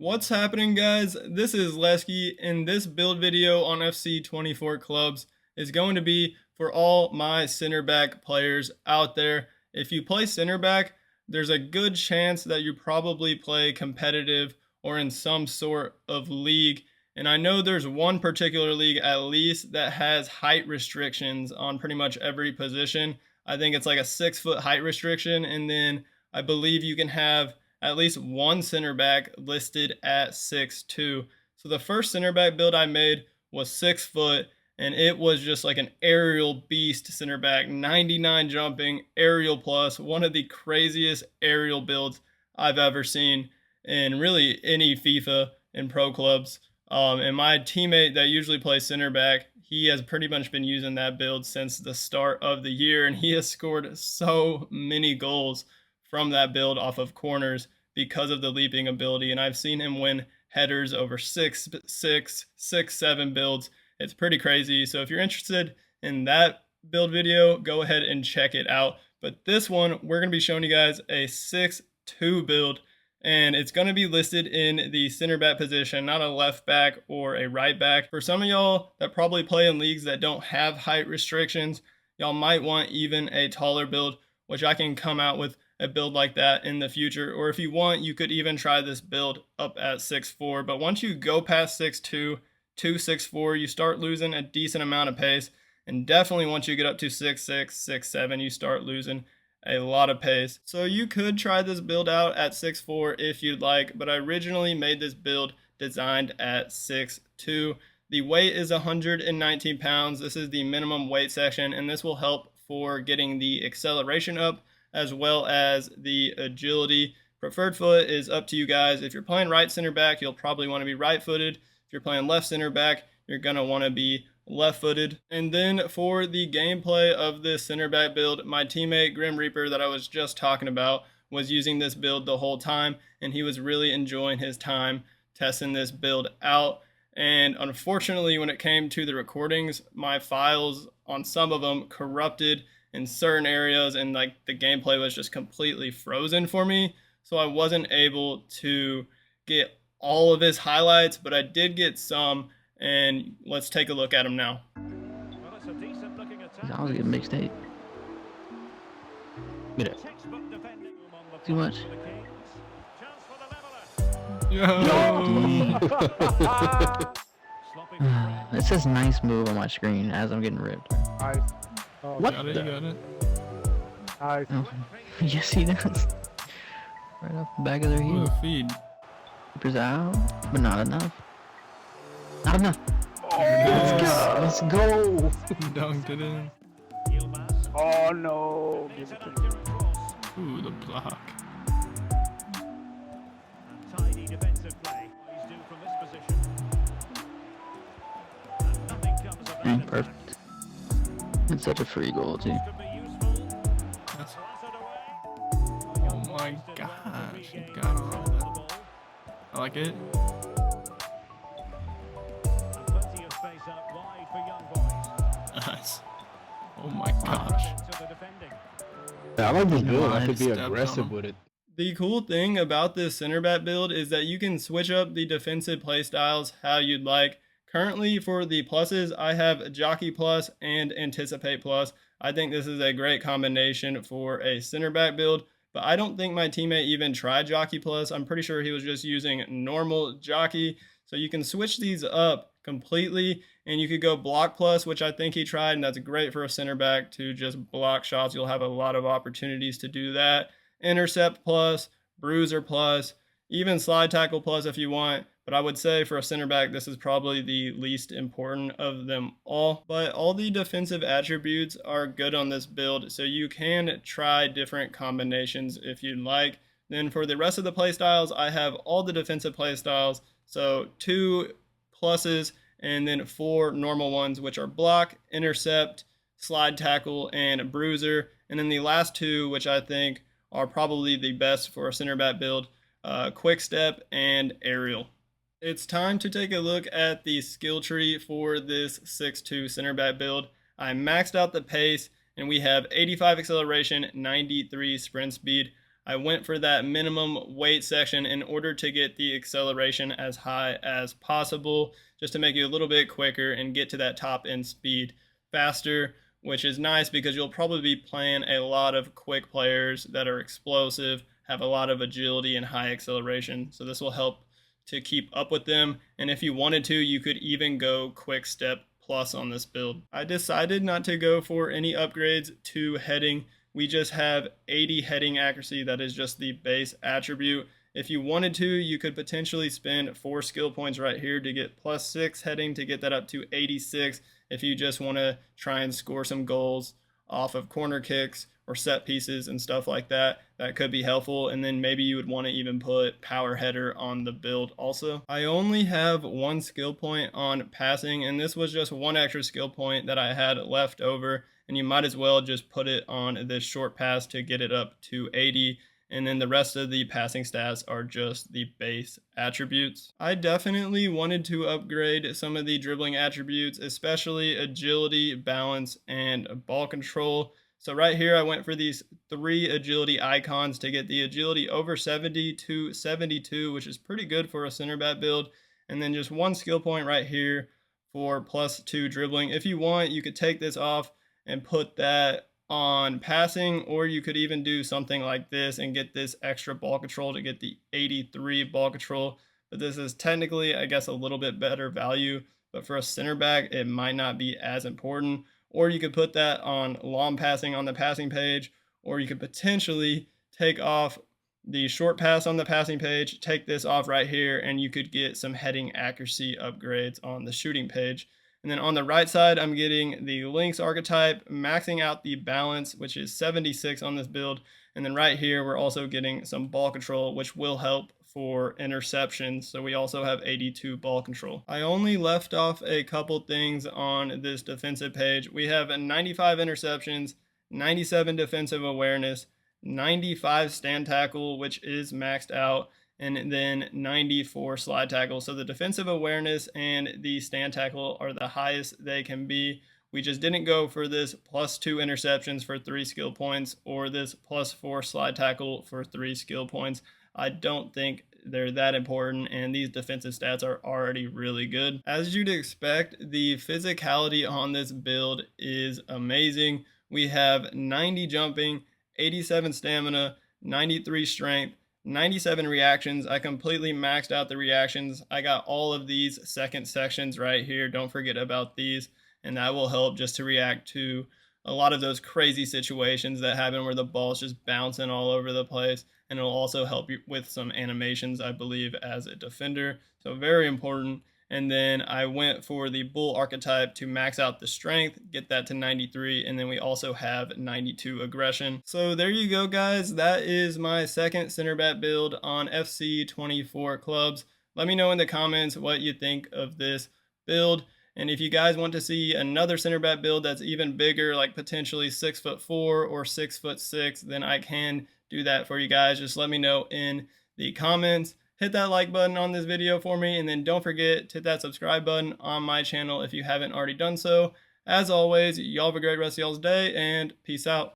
What's happening, guys? This is Lesky, and this build video on FC24 clubs is going to be for all my center back players out there. If you play center back, there's a good chance that you probably play competitive or in some sort of league. And I know there's one particular league at least that has height restrictions on pretty much every position. I think it's like a 6 foot height restriction, and then I believe you can have at least one center back listed at 6'2". So the first center back build I made was 6 foot, and it was just like an aerial beast center back, 99 jumping, aerial plus, one of the craziest aerial builds I've ever seen in really any FIFA and pro clubs. And my teammate that usually plays center back, he has pretty much been using that build since the start of the year, and he has scored so many goals from that build off of corners because of the leaping ability. And I've seen him win headers over 6'7" builds. It's pretty crazy. So if you're interested in that build video, go ahead and check it out. But this one, we're going to be showing you guys a 6'2" build, and it's going to be listed in the center back position, not a left back or a right back. For some of y'all that probably play in leagues that don't have height restrictions, y'all might want even a taller build, which I can come out with a build like that in the future. Or if you want, you could even try this build up at 6'4". But once you go past 6'2" to 6'4", you start losing a decent amount of pace. And definitely once you get up to 6'6", 6'7", you start losing a lot of pace. So you could try this build out at 6'4" if you'd like, but I originally made this build designed at 6'2". The weight is 119 pounds. This is the minimum weight section, and this will help for getting the acceleration up as well as the agility. Preferred foot is up to you guys. If you're playing right center back, you'll probably want to be right-footed. If you're playing left center back, you're going to want to be left-footed. And then for the gameplay of this center back build, my teammate Grim Reaper that I was just talking about was using this build the whole time, and he was really enjoying his time testing this build out. And unfortunately, when it came to the recordings, my files on some of them corrupted in certain areas, and like the gameplay was just completely frozen for me. So I wasn't able to get all of his highlights, but I did get some, and let's take a look at them now. He's always getting mixtape. Get it. Too much. Yo. It says nice move on my screen as I'm getting ripped. Nice. Oh, What Got it, the? you got it. nice. Oh. Yes, he does. Right off the back of their Ooh, heel. the feed. Keepers out, but not enough. Not enough. Oh, Let's go. Dunked it in. oh no. Give it to me. Ooh, the block. Tidy defensive play. He's due from this position. And nothing comes of that. Perfect. It's such a free goal too. Could be useful. That's, Blasted away. oh my gosh, you got all of that. I like it. And plenty of space out wide for young boys. Nice. Oh my gosh. To the defending. I like this build. I could be Stepped on aggressive him. with it. The cool thing about this center back build is that you can switch up the defensive play styles how you'd like. Currently for the pluses, I have Jockey Plus and Anticipate Plus. I think this is a great combination for a center back build, but I don't think my teammate even tried Jockey Plus. I'm pretty sure he was just using normal Jockey. So you can switch these up completely, and you could go Block Plus, which I think he tried, and that's great for a center back to just block shots. You'll have a lot of opportunities to do that. Intercept Plus, Bruiser Plus, even Slide Tackle Plus if you want. But I would say for a center back, this is probably the least important of them all. But all the defensive attributes are good on this build, so you can try different combinations if you'd like. Then for the rest of the play styles, I have all the defensive play styles. So 2 pluses and then 4 normal ones, which are block, intercept, slide tackle, and bruiser. And then the last 2, which I think are probably the best for a center back build, quick step and aerial. It's time to take a look at the skill tree for this 6'2" center back build. I maxed out the pace, and we have 85 acceleration, 93 sprint speed. I went for that minimum weight section in order to get the acceleration as high as possible, just to make you a little bit quicker and get to that top end speed faster, which is nice because you'll probably be playing a lot of quick players that are explosive, have a lot of agility and high acceleration. So this will help to keep up with them. And if you wanted to, you could even go quick step plus on this build. I decided not to go for any upgrades to heading. We just have 80 heading accuracy. That is just the base attribute. If you wanted to, you could potentially spend 4 skill points right here to get +6 heading to get that up to 86 if you just want to try and score some goals off of corner kicks or set pieces and stuff like that. That could be helpful. And then maybe you would want to even put power header on the build also. I only have 1 skill point on passing, and this was just 1 extra skill point that I had left over, and you might as well just put it on this short pass to get it up to 80. And then the rest of the passing stats are just the base attributes. I definitely wanted to upgrade some of the dribbling attributes, especially agility, balance, and ball control. So right here, I went for these 3 agility icons to get the agility over 70 to 72, which is pretty good for a center back build. And then just 1 skill point right here for +2 dribbling. If you want, you could take this off and put that on passing, or you could even do something like this and get this extra ball control to get the 83 ball control. But this is technically, I guess, a little bit better value, but for a center back, it might not be as important. Or you could put that on long passing on the passing page, or you could potentially take off the short pass on the passing page, take this off right here, and you could get some heading accuracy upgrades on the shooting page. And then on the right side, I'm getting the Lynx archetype, maxing out the balance, which is 76 on this build. And then right here, we're also getting some ball control, which will help for interceptions. So we also have 82 ball control. I only left off a couple things on this defensive page. We have 95 interceptions, 97 defensive awareness, 95 stand tackle, which is maxed out, and then 94 slide tackle. So the defensive awareness and the stand tackle are the highest they can be. We just didn't go for this +2 interceptions for 3 skill points or this +4 slide tackle for 3 skill points. I don't think they're that important, and these defensive stats are already really good. As you'd expect, the physicality on this build is amazing. We have 90 jumping, 87 stamina, 93 strength, 97 reactions. I completely maxed out the reactions. I got all of these second sections right here. Don't forget about these, and that will help just to react to a lot of those crazy situations that happen where the ball's just bouncing all over the place. And it'll also help you with some animations, I believe, as a defender. So very important. And then I went for the bull archetype to max out the strength, get that to 93, and then we also have 92 aggression. So there you go, guys. That is my second center back build on FC24 clubs. Let me know in the comments what you think of this build. And if you guys want to see another center back build that's even bigger, like potentially 6'4" or 6'6", then I can do that for you guys. Just let me know in the comments. Hit that like button on this video for me, and then don't forget to hit that subscribe button on my channel if you haven't already done so. As always, y'all have a great rest of y'all's day, and peace out.